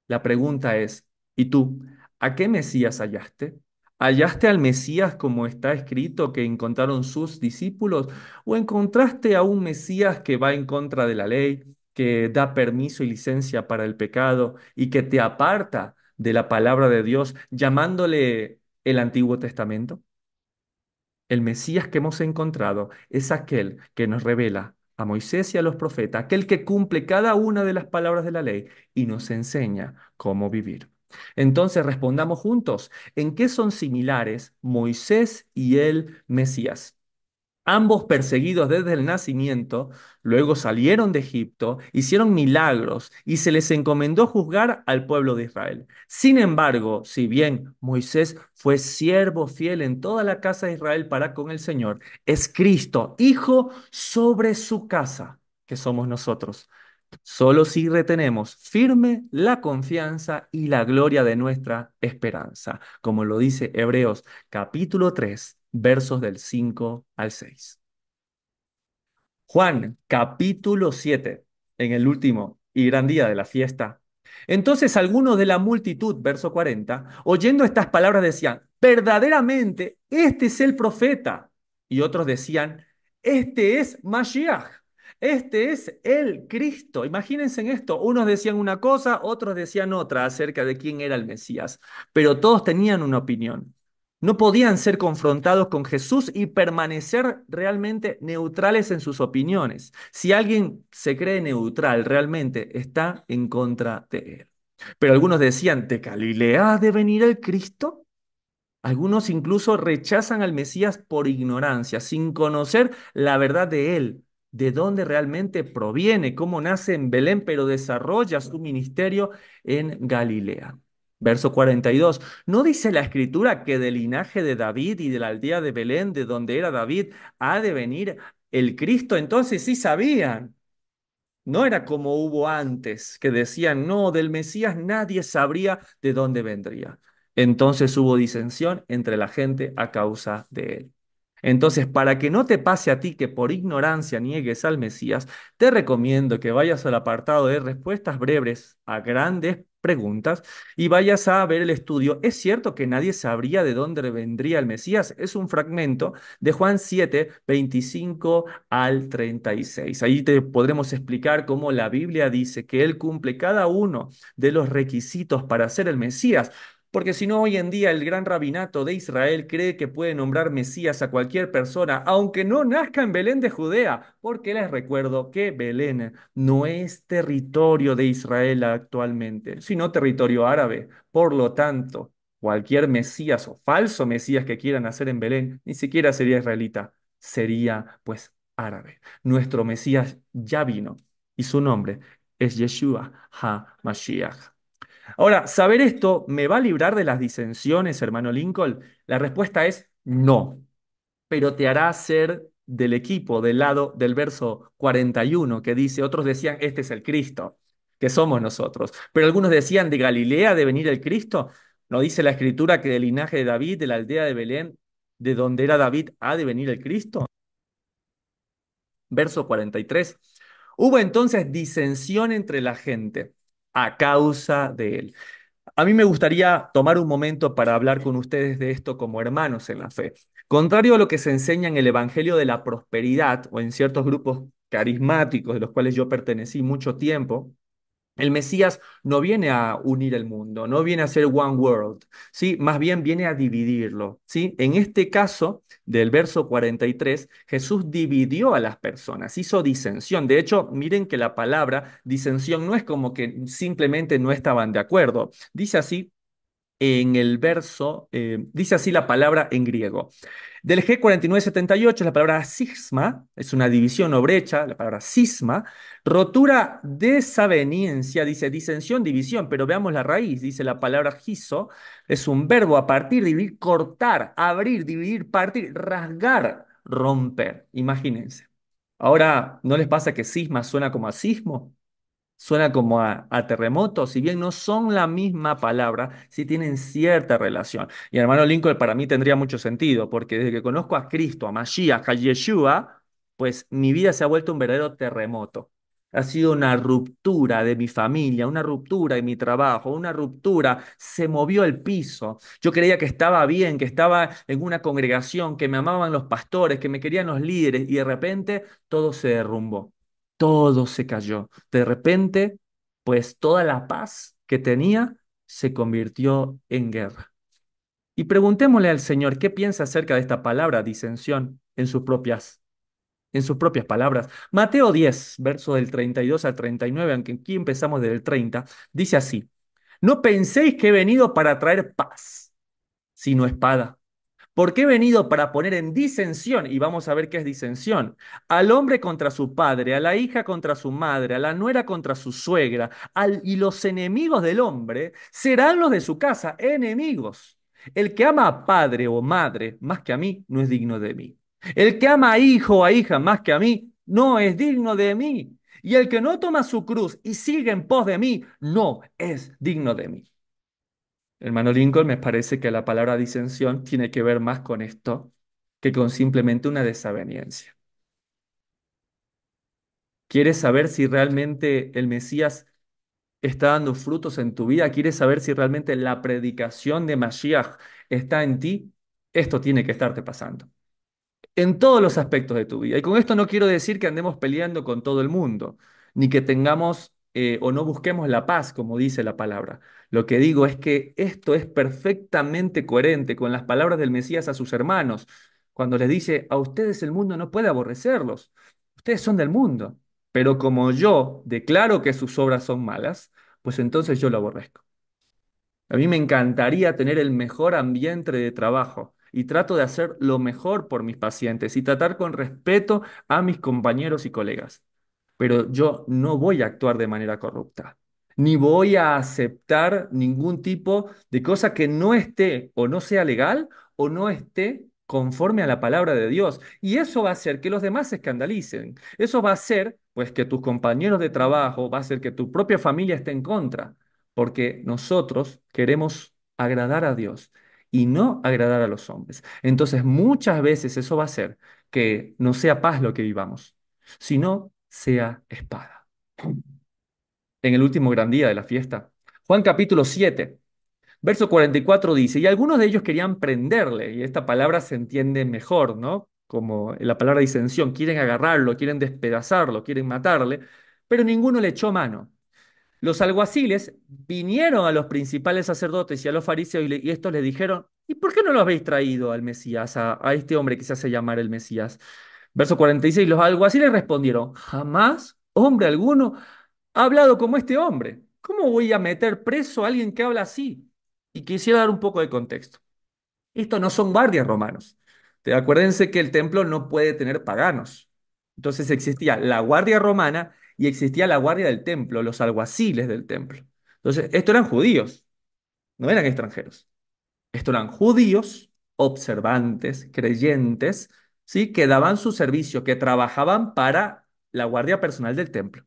La pregunta es, ¿y tú, a qué Mesías hallaste? ¿Hallaste al Mesías como está escrito que encontraron sus discípulos? ¿O encontraste a un Mesías que va en contra de la ley, que da permiso y licencia para el pecado y que te aparta de la palabra de Dios, llamándole el Antiguo Testamento? El Mesías que hemos encontrado es aquel que nos revela a Moisés y a los profetas, aquel que cumple cada una de las palabras de la ley y nos enseña cómo vivir. Entonces respondamos juntos, ¿en qué son similares Moisés y el Mesías? Ambos perseguidos desde el nacimiento, luego salieron de Egipto, hicieron milagros y se les encomendó juzgar al pueblo de Israel. Sin embargo, si bien Moisés fue siervo fiel en toda la casa de Israel para con el Señor, es Cristo, hijo sobre su casa, que somos nosotros. Solo si retenemos firme la confianza y la gloria de nuestra esperanza, como lo dice Hebreos capítulo 3 versos del 5 al 6. Juan, capítulo 7, en el último y gran día de la fiesta. Entonces algunos de la multitud, verso 40, oyendo estas palabras decían, verdaderamente, este es el profeta. Y otros decían, este es Mashiach, este es el Cristo. Imagínense en esto, unos decían una cosa, otros decían otra acerca de quién era el Mesías, pero todos tenían una opinión. No podían ser confrontados con Jesús y permanecer realmente neutrales en sus opiniones. Si alguien se cree neutral, realmente está en contra de él. Pero algunos decían, ¿de Galilea ha de venir el Cristo? Algunos incluso rechazan al Mesías por ignorancia, sin conocer la verdad de él, de dónde realmente proviene, cómo nace en Belén, pero desarrolla su ministerio en Galilea. Verso 42. ¿No dice la escritura que del linaje de David y de la aldea de Belén, de donde era David, ha de venir el Cristo? Entonces sí sabían. No era como hubo antes, que decían, no, del Mesías nadie sabría de dónde vendría. Entonces hubo disensión entre la gente a causa de él. Entonces, para que no te pase a ti que por ignorancia niegues al Mesías, te recomiendo que vayas al apartado de respuestas breves a grandes preguntas y vayas a ver el estudio. ¿Es cierto que nadie sabría de dónde vendría el Mesías? Es un fragmento de Juan 7, 25 al 36. Ahí te podremos explicar cómo la Biblia dice que Él cumple cada uno de los requisitos para ser el Mesías. Porque si no, hoy en día el gran rabinato de Israel cree que puede nombrar Mesías a cualquier persona, aunque no nazca en Belén de Judea, porque les recuerdo que Belén no es territorio de Israel actualmente, sino territorio árabe. Por lo tanto, cualquier Mesías o falso Mesías que quieran hacer en Belén, ni siquiera sería israelita, sería pues árabe. Nuestro Mesías ya vino y su nombre es Yeshua HaMashiach. Ahora, ¿saber esto me va a librar de las disensiones, hermano Lincoln? La respuesta es no, pero te hará ser del equipo, del lado del verso 41, que dice, otros decían, este es el Cristo, que somos nosotros, pero algunos decían, de Galilea de venir el Cristo. ¿No dice la escritura que del linaje de David, de la aldea de Belén, de donde era David, ha de venir el Cristo? Verso 43. Hubo entonces disensión entre la gente a causa de él. A mí me gustaría tomar un momento para hablar con ustedes de esto como hermanos en la fe. Contrario a lo que se enseña en el Evangelio de la Prosperidad o en ciertos grupos carismáticos de los cuales yo pertenecí mucho tiempo, el Mesías no viene a unir el mundo, no viene a ser one world, ¿sí? Más bien viene a dividirlo, ¿sí? En este caso, del verso 43, Jesús dividió a las personas, hizo disensión. De hecho, miren que la palabra disensión no es como que simplemente no estaban de acuerdo. Dice así en el verso, dice así la palabra en griego. Del G4978, la palabra cisma, es una división o brecha, la palabra cisma, rotura, desaveniencia, dice disensión, división, pero veamos la raíz, dice la palabra giso, es un verbo a partir, dividir, cortar, abrir, dividir, partir, rasgar, romper, imagínense. Ahora, ¿no les pasa que cisma suena como a sismo? Suena como a terremoto, si bien no son la misma palabra, sí tienen cierta relación. Y hermano Lincoln para mí tendría mucho sentido, porque desde que conozco a Cristo, a Mashiach, a Yeshua, pues mi vida se ha vuelto un verdadero terremoto. Ha sido una ruptura de mi familia, una ruptura de mi trabajo, una ruptura, se movió el piso. Yo creía que estaba bien, que estaba en una congregación, que me amaban los pastores, que me querían los líderes, y de repente todo se derrumbó, todo se cayó. De repente, pues toda la paz que tenía se convirtió en guerra. Y preguntémosle al Señor qué piensa acerca de esta palabra disensión en sus propias palabras. Mateo 10, verso del 32 al 39, aunque aquí empezamos desde el 30, dice así: No penséis que he venido para traer paz, sino espada. Porque he venido para poner en disensión, y vamos a ver qué es disensión, al hombre contra su padre, a la hija contra su madre, a la nuera contra su suegra, y los enemigos del hombre serán los de su casa, enemigos. El que ama a padre o madre más que a mí, no es digno de mí. El que ama a hijo o a hija más que a mí, no es digno de mí. Y el que no toma su cruz y sigue en pos de mí, no es digno de mí. Hermano Lincoln, me parece que la palabra disensión tiene que ver más con esto que con simplemente una desaveniencia. ¿Quieres saber si realmente el Mesías está dando frutos en tu vida? ¿Quieres saber si realmente la predicación de Mashiach está en ti? Esto tiene que estarte pasando en todos los aspectos de tu vida. Y con esto no quiero decir que andemos peleando con todo el mundo, ni que tengamos o no busquemos la paz, como dice la palabra. Lo que digo es que esto es perfectamente coherente con las palabras del Mesías a sus hermanos, cuando les dice, a ustedes el mundo no puede aborrecerlos, ustedes son del mundo, pero como yo declaro que sus obras son malas, pues entonces yo lo aborrezco. A mí me encantaría tener el mejor ambiente de trabajo y trato de hacer lo mejor por mis pacientes y tratar con respeto a mis compañeros y colegas. Pero yo no voy a actuar de manera corrupta, ni voy a aceptar ningún tipo de cosa que no esté o no sea legal o no esté conforme a la palabra de Dios. Y eso va a hacer que los demás se escandalicen. Eso va a hacer, pues, que tus compañeros de trabajo, va a hacer que tu propia familia esté en contra porque nosotros queremos agradar a Dios y no agradar a los hombres. Entonces, muchas veces eso va a hacer que no sea paz lo que vivamos, sino sea espada. En el último gran día de la fiesta, Juan capítulo 7, verso 44 dice, y algunos de ellos querían prenderle, y esta palabra se entiende mejor, ¿no? Como la palabra disensión, quieren agarrarlo, quieren despedazarlo, quieren matarle, pero ninguno le echó mano. Los alguaciles vinieron a los principales sacerdotes y a los fariseos y estos les dijeron, ¿y por qué no lo habéis traído al Mesías, a este hombre que se hace llamar el Mesías? Verso 46, los alguaciles respondieron, jamás hombre alguno ha hablado como este hombre. ¿Cómo voy a meter preso a alguien que habla así? Y quisiera dar un poco de contexto. Estos no son guardias romanos. Acuérdense que el templo no puede tener paganos. Entonces existía la guardia romana y existía la guardia del templo, los alguaciles del templo. Entonces, estos eran judíos, no eran extranjeros. Estos eran judíos, observantes, creyentes, ¿sí? Que daban su servicio, que trabajaban para la guardia personal del templo.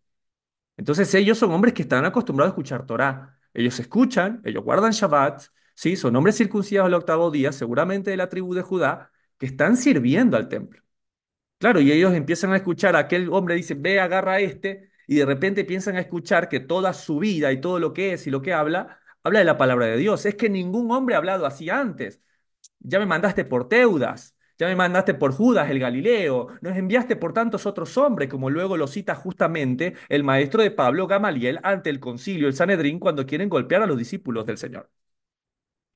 Entonces ellos son hombres que están acostumbrados a escuchar Torá. Ellos escuchan, ellos guardan Shabbat, ¿sí? Son hombres circuncidados al octavo día, seguramente de la tribu de Judá, que están sirviendo al templo. Claro, y ellos empiezan a escuchar, aquel hombre dice, ve, agarra a este, y de repente piensan a escuchar que toda su vida y todo lo que es y lo que habla, habla de la palabra de Dios. Es que ningún hombre ha hablado así antes. Ya me mandaste por Teudas, ya me mandaste por Judas el Galileo, nos enviaste por tantos otros hombres, como luego lo cita justamente el maestro de Pablo Gamaliel ante el concilio, el Sanedrín, cuando quieren golpear a los discípulos del Señor.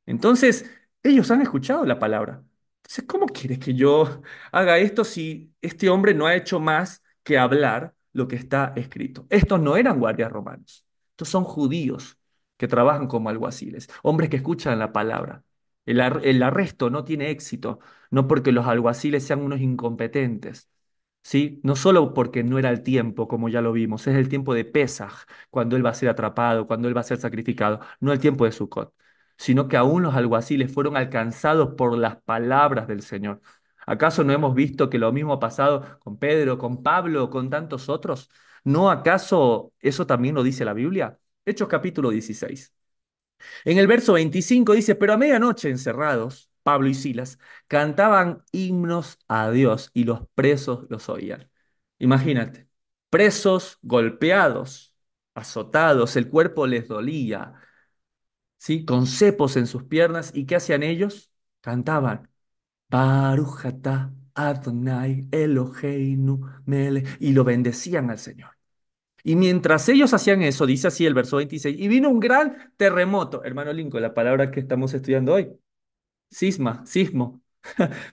Entonces, ellos han escuchado la palabra. Entonces, ¿cómo quieres que yo haga esto si este hombre no ha hecho más que hablar lo que está escrito? Estos no eran guardias romanos. Estos son judíos que trabajan como alguaciles, hombres que escuchan la palabra. El arresto no tiene éxito, no porque los alguaciles sean unos incompetentes, ¿sí? No solo porque no era el tiempo, como ya lo vimos, es el tiempo de Pesaj, cuando él va a ser atrapado, cuando él va a ser sacrificado, no el tiempo de Sucot, sino que aún los alguaciles fueron alcanzados por las palabras del Señor. ¿Acaso no hemos visto que lo mismo ha pasado con Pedro, con Pablo, con tantos otros? ¿No acaso eso también lo dice la Biblia? Hechos capítulo 16. En el verso 25 dice, pero a medianoche encerrados, Pablo y Silas cantaban himnos a Dios y los presos los oían. Imagínate, presos golpeados, azotados, el cuerpo les dolía, ¿sí? Con cepos en sus piernas. ¿Y qué hacían ellos? Cantaban, Baruch atah Adonai Eloheinu melech, y lo bendecían al Señor. Y mientras ellos hacían eso, dice así el verso 26, y vino un gran terremoto, hermano Lincoln, la palabra que estamos estudiando hoy, cisma, sismo.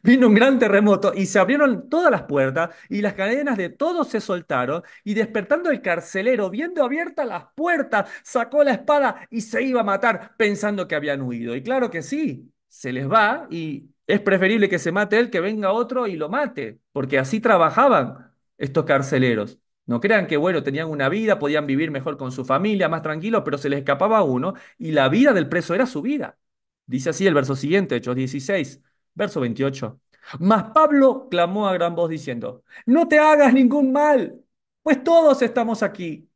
Vino un gran terremoto y se abrieron todas las puertas y las cadenas de todos se soltaron y despertando el carcelero, viendo abiertas las puertas, sacó la espada y se iba a matar pensando que habían huido. Y claro que sí, se les va y es preferible que se mate él que venga otro y lo mate, porque así trabajaban estos carceleros. No crean que, bueno, tenían una vida, podían vivir mejor con su familia, más tranquilos, pero se les escapaba uno y la vida del preso era su vida. Dice así el verso siguiente, Hechos 16. Verso 28. Mas Pablo clamó a gran voz diciendo, no te hagas ningún mal, pues todos estamos aquí.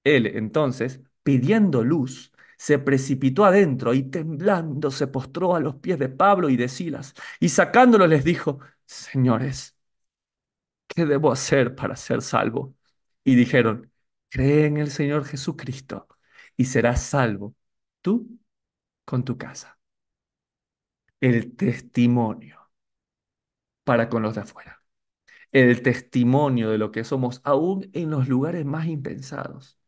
Él entonces, pidiendo luz, se precipitó adentro y temblando se postró a los pies de Pablo y de Silas, y sacándolos les dijo, señores, ¿qué debo hacer para ser salvo? Y dijeron, cree en el Señor Jesucristo y serás salvo, tú con tu casa. El testimonio para con los de afuera. El testimonio de lo que somos, aún en los lugares más impensados,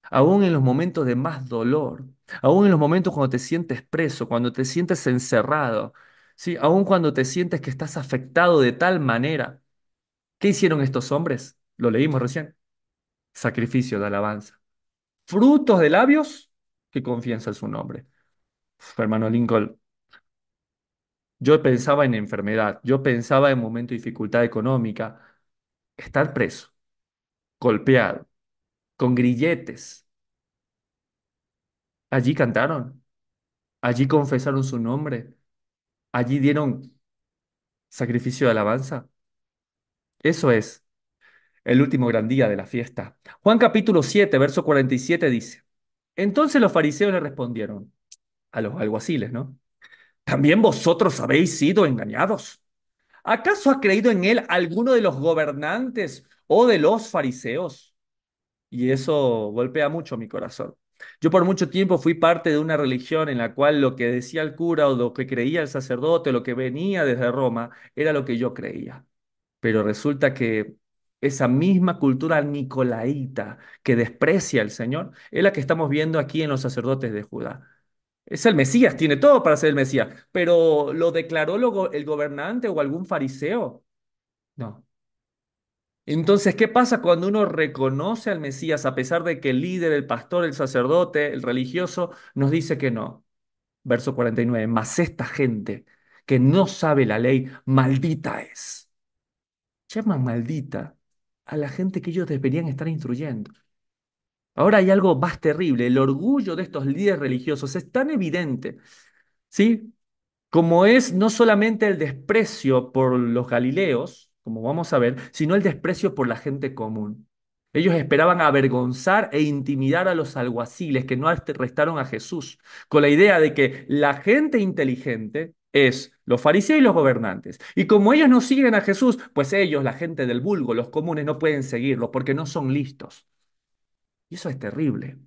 aún en los momentos de más dolor, aún en los momentos cuando te sientes preso, cuando te sientes encerrado, ¿sí? Aún cuando te sientes que estás afectado de tal manera. ¿Qué hicieron estos hombres? Lo leímos recién. Sacrificio de alabanza. Frutos de labios que confiesan su nombre. Hermano Lincoln, yo pensaba en enfermedad, yo pensaba en momento de dificultad económica, estar preso, golpeado, con grilletes. Allí cantaron, allí confesaron su nombre, allí dieron sacrificio de alabanza. Eso es el último gran día de la fiesta. Juan capítulo 7, verso 47 dice, entonces los fariseos le respondieron, a los alguaciles, ¿no? ¿También vosotros habéis sido engañados? ¿Acaso ha creído en él alguno de los gobernantes o de los fariseos? Y eso golpea mucho mi corazón. Yo por mucho tiempo fui parte de una religión en la cual lo que decía el cura o lo que creía el sacerdote, lo que venía desde Roma, era lo que yo creía. Pero resulta que esa misma cultura nicolaíta que desprecia al Señor es la que estamos viendo aquí en los sacerdotes de Judá. Es el Mesías, tiene todo para ser el Mesías, pero ¿lo declaró el gobernante o algún fariseo? No. Entonces, ¿qué pasa cuando uno reconoce al Mesías a pesar de que el líder, el pastor, el sacerdote, el religioso nos dice que no? Verso 49, mas esta gente que no sabe la ley, maldita es. Llaman maldita a la gente que ellos deberían estar instruyendo. Ahora hay algo más terrible, el orgullo de estos líderes religiosos es tan evidente, ¿sí? Como es no solamente el desprecio por los galileos, como vamos a ver, sino el desprecio por la gente común. Ellos esperaban avergonzar e intimidar a los alguaciles que no arrestaron a Jesús, con la idea de que la gente inteligente es los fariseos y los gobernantes. Y como ellos no siguen a Jesús, pues ellos, la gente del vulgo, los comunes, no pueden seguirlo porque no son listos. Y eso es terrible,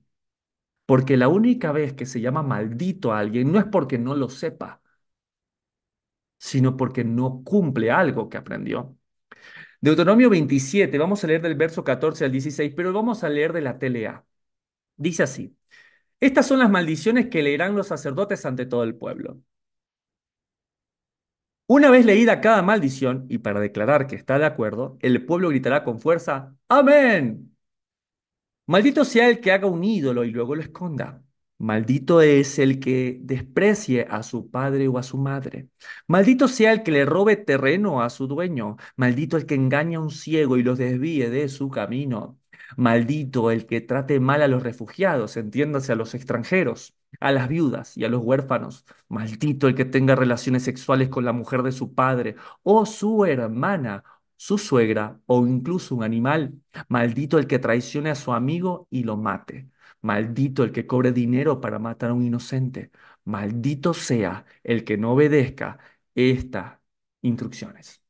porque la única vez que se llama maldito a alguien no es porque no lo sepa, sino porque no cumple algo que aprendió. Deuteronomio 27, vamos a leer del verso 14 al 16, pero vamos a leer de la TLA. Dice así, estas son las maldiciones que leerán los sacerdotes ante todo el pueblo. Una vez leída cada maldición, y para declarar que está de acuerdo, el pueblo gritará con fuerza, Amén. Maldito sea el que haga un ídolo y luego lo esconda. Maldito es el que desprecie a su padre o a su madre. Maldito sea el que le robe terreno a su dueño. Maldito el que engaña a un ciego y los desvíe de su camino. Maldito el que trate mal a los refugiados, entiéndase a los extranjeros, a las viudas y a los huérfanos. Maldito el que tenga relaciones sexuales con la mujer de su padre o su hermana, su suegra o incluso un animal. Maldito el que traicione a su amigo y lo mate. Maldito el que cobre dinero para matar a un inocente. Maldito sea el que no obedezca estas instrucciones.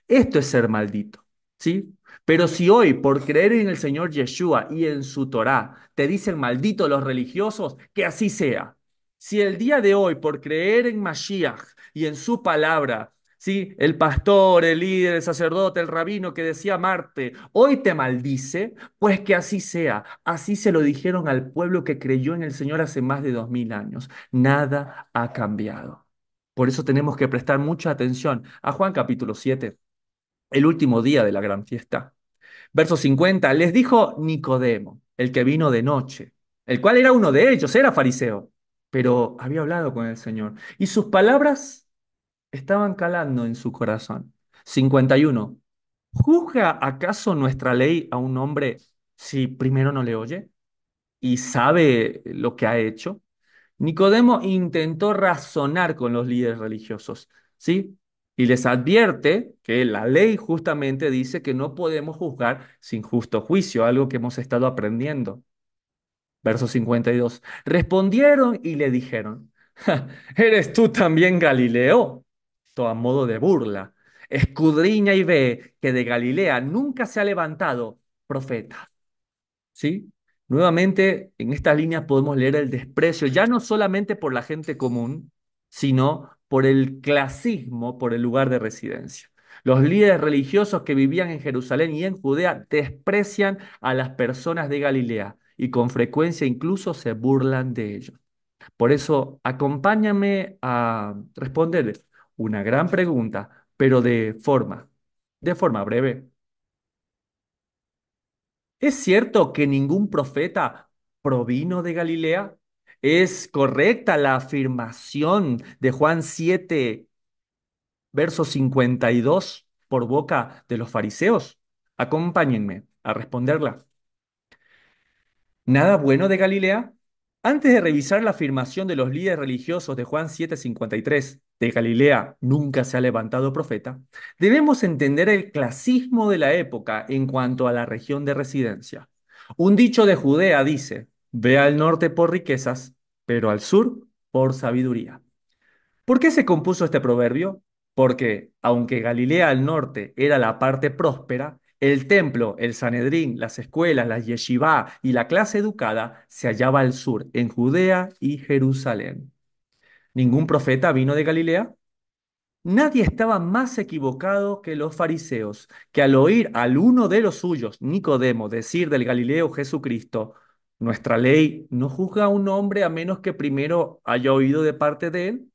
Esto es ser maldito, ¿sí? Pero si hoy, por creer en el Señor Yeshua y en su Torá, te dicen maldito los religiosos, que así sea. Si el día de hoy, por creer en Mashiach y en su palabra, ¿sí? El pastor, el líder, el sacerdote, el rabino que decía Marte, hoy te maldice, pues que así sea. Así se lo dijeron al pueblo que creyó en el Señor hace más de 2000 años. Nada ha cambiado. Por eso tenemos que prestar mucha atención a Juan capítulo 7, el último día de la gran fiesta. Verso 50, les dijo Nicodemo, el que vino de noche, el cual era uno de ellos, era fariseo, pero había hablado con el Señor. Y sus palabras estaban calando en su corazón. 51, ¿juzga acaso nuestra ley a un hombre si primero no le oye y sabe lo que ha hecho? Nicodemo intentó razonar con los líderes religiosos, ¿sí? Y les advierte que la ley justamente dice que no podemos juzgar sin justo juicio, algo que hemos estado aprendiendo. Verso 52. Respondieron y le dijeron, "Ja, ¿eres tú también Galileo? Todo a modo de burla. Escudriña y ve que de Galilea nunca se ha levantado profeta. ¿Sí? Nuevamente, en estas líneas podemos leer el desprecio, ya no solamente por la gente común, sino por el clasismo, por el lugar de residencia. Los líderes religiosos que vivían en Jerusalén y en Judea desprecian a las personas de Galilea y con frecuencia incluso se burlan de ellos. Por eso, acompáñame a responderles una gran pregunta, pero de forma breve. ¿Es cierto que ningún profeta provino de Galilea? ¿Es correcta la afirmación de Juan 7, verso 52 por boca de los fariseos? Acompáñenme a responderla. ¿Nada bueno de Galilea? Antes de revisar la afirmación de los líderes religiosos de Juan 7:53, de Galilea nunca se ha levantado profeta, debemos entender el clasismo de la época en cuanto a la región de residencia. Un dicho de Judea dice, ve al norte por riquezas, pero al sur por sabiduría. ¿Por qué se compuso este proverbio? Porque, aunque Galilea al norte era la parte próspera, el templo, el Sanedrín, las escuelas, la yeshivá y la clase educada se hallaba al sur, en Judea y Jerusalén. ¿Ningún profeta vino de Galilea? Nadie estaba más equivocado que los fariseos, que al oír al uno de los suyos, Nicodemo, decir del Galileo Jesucristo, nuestra ley no juzga a un hombre a menos que primero haya oído de parte de él.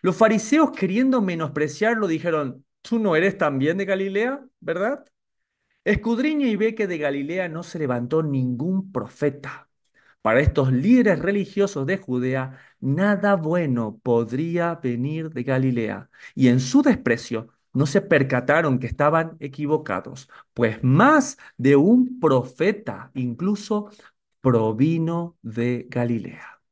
Los fariseos, queriendo menospreciarlo, dijeron, tú no eres también de Galilea, ¿verdad? Escudriña y ve que de Galilea no se levantó ningún profeta. Para estos líderes religiosos de Judea, nada bueno podría venir de Galilea. Y en su desprecio no se percataron que estaban equivocados, pues más de un profeta incluso provino de Galilea.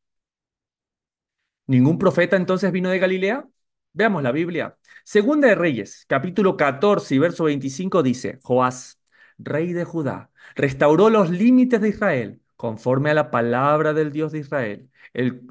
¿Ningún profeta entonces vino de Galilea? Veamos la Biblia. Segunda de Reyes, capítulo 14 y verso 25 dice, Joás, rey de Judá, restauró los límites de Israel conforme a la palabra del Dios de Israel,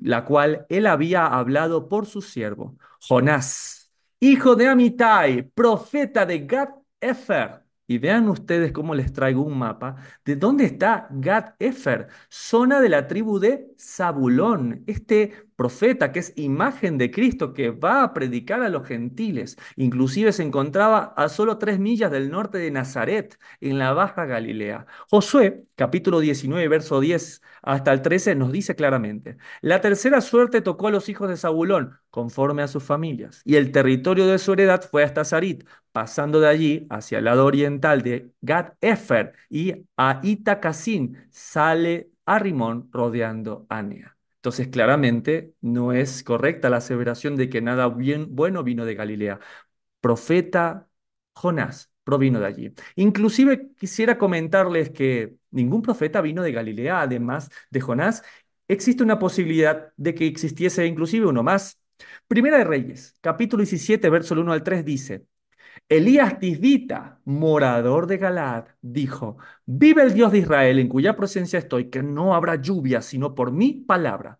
la cual él había hablado por su siervo, Jonás, hijo de Amitai, profeta de Gat-Efer. Y vean ustedes cómo les traigo un mapa de dónde está Gat-Efer, zona de la tribu de Zabulón. Este profeta que es imagen de Cristo que va a predicar a los gentiles. Inclusive se encontraba a solo 3 millas del norte de Nazaret, en la Baja Galilea. Josué, capítulo 19, verso 10 hasta el 13, nos dice claramente, la tercera suerte tocó a los hijos de Zabulón, conforme a sus familias, y el territorio de su heredad fue hasta Sarit, pasando de allí hacia el lado oriental de Gad-Efer y a Itacasín, sale a Rimón rodeando a Nea. Entonces, claramente no es correcta la aseveración de que nada bien bueno vino de Galilea. Profeta Jonás provino de allí. Inclusive quisiera comentarles que ningún profeta vino de Galilea, además de Jonás. Existe una posibilidad de que existiese inclusive uno más. Primera de Reyes, capítulo 17, verso 1 al 3 dice, Elías Tisbita, morador de Galaad, dijo, vive el Dios de Israel en cuya presencia estoy, que no habrá lluvia sino por mi palabra.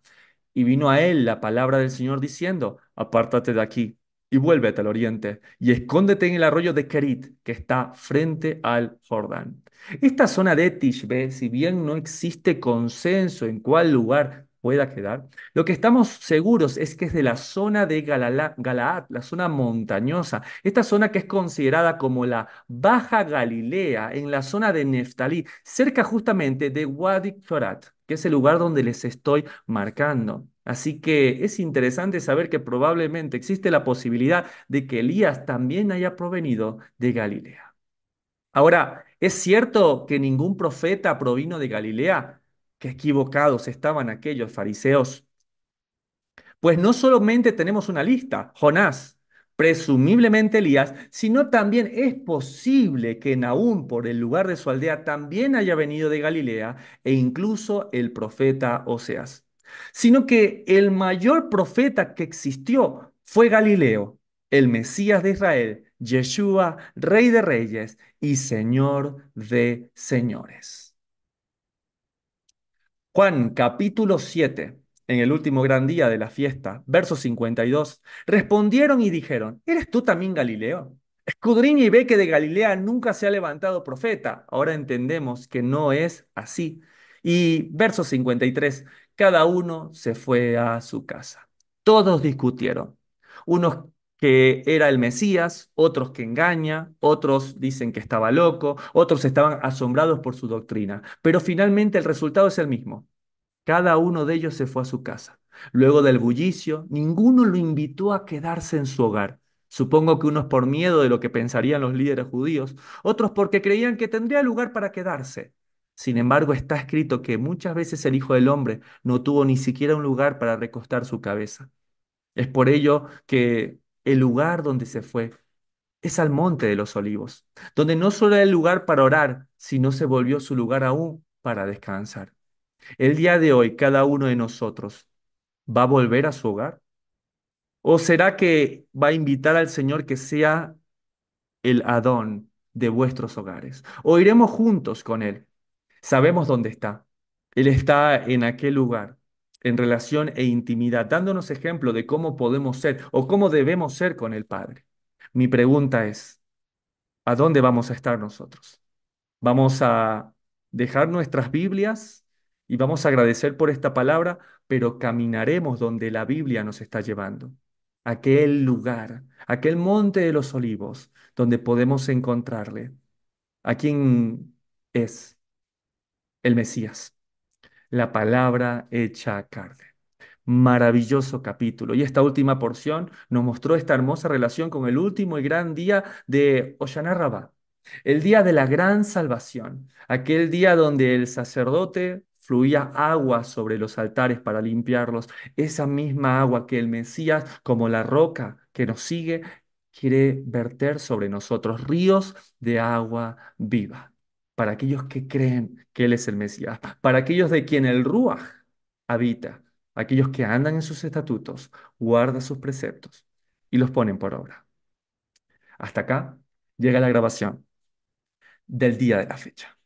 Y vino a él la palabra del Señor diciendo, apártate de aquí y vuélvete al oriente y escóndete en el arroyo de Kerit, que está frente al Jordán. Esta zona de Tishbe, si bien no existe consenso en cuál lugar pueda quedar, lo que estamos seguros es que es de la zona de Galaad, la zona montañosa, esta zona que es considerada como la Baja Galilea, en la zona de Neftalí, cerca justamente de Wadi Zorat, que es el lugar donde les estoy marcando. Así que es interesante saber que probablemente existe la posibilidad de que Elías también haya provenido de Galilea. Ahora, ¿es cierto que ningún profeta provino de Galilea? Qué equivocados estaban aquellos fariseos. Pues no solamente tenemos una lista, Jonás, presumiblemente Elías, sino también es posible que Nahum, por el lugar de su aldea, también haya venido de Galilea e incluso el profeta Oseas. Sino que el mayor profeta que existió fue Galileo, el Mesías de Israel, Yeshua, Rey de Reyes y Señor de Señores. Juan capítulo 7, en el último gran día de la fiesta, verso 52, respondieron y dijeron, ¿eres tú también Galileo? Escudriña y ve que de Galilea nunca se ha levantado profeta. Ahora entendemos que no es así. Y verso 53, cada uno se fue a su casa. Todos discutieron. Unos que era el Mesías, otros que engaña, otros dicen que estaba loco, otros estaban asombrados por su doctrina. Pero finalmente el resultado es el mismo. Cada uno de ellos se fue a su casa. Luego del bullicio, ninguno lo invitó a quedarse en su hogar. Supongo que unos por miedo de lo que pensarían los líderes judíos, otros porque creían que tendría lugar para quedarse. Sin embargo, está escrito que muchas veces el Hijo del Hombre no tuvo ni siquiera un lugar para recostar su cabeza. Es por ello que el lugar donde se fue es al Monte de los Olivos, donde no solo era el lugar para orar, sino se volvió su lugar aún para descansar. El día de hoy, cada uno de nosotros va a volver a su hogar. ¿O será que va a invitar al Señor que sea el Adón de vuestros hogares? ¿O iremos juntos con Él? Sabemos dónde está. Él está en aquel lugar, en relación e intimidad, dándonos ejemplo de cómo podemos ser o cómo debemos ser con el Padre. Mi pregunta es, ¿a dónde vamos a estar nosotros? Vamos a dejar nuestras Biblias y vamos a agradecer por esta palabra, pero caminaremos donde la Biblia nos está llevando. Aquel lugar, aquel monte de los olivos, donde podemos encontrarle a quien es el Mesías, la palabra hecha carne. Maravilloso capítulo. Y esta última porción nos mostró esta hermosa relación con el último y gran día de Hoshana Rabbah, el día de la gran salvación, aquel día donde el sacerdote fluía agua sobre los altares para limpiarlos, esa misma agua que el Mesías, como la roca que nos sigue, quiere verter sobre nosotros, ríos de agua viva, para aquellos que creen que Él es el Mesías, para aquellos de quien el Ruach habita, aquellos que andan en sus estatutos, guardan sus preceptos y los ponen por obra. Hasta acá llega la grabación del día de la fecha.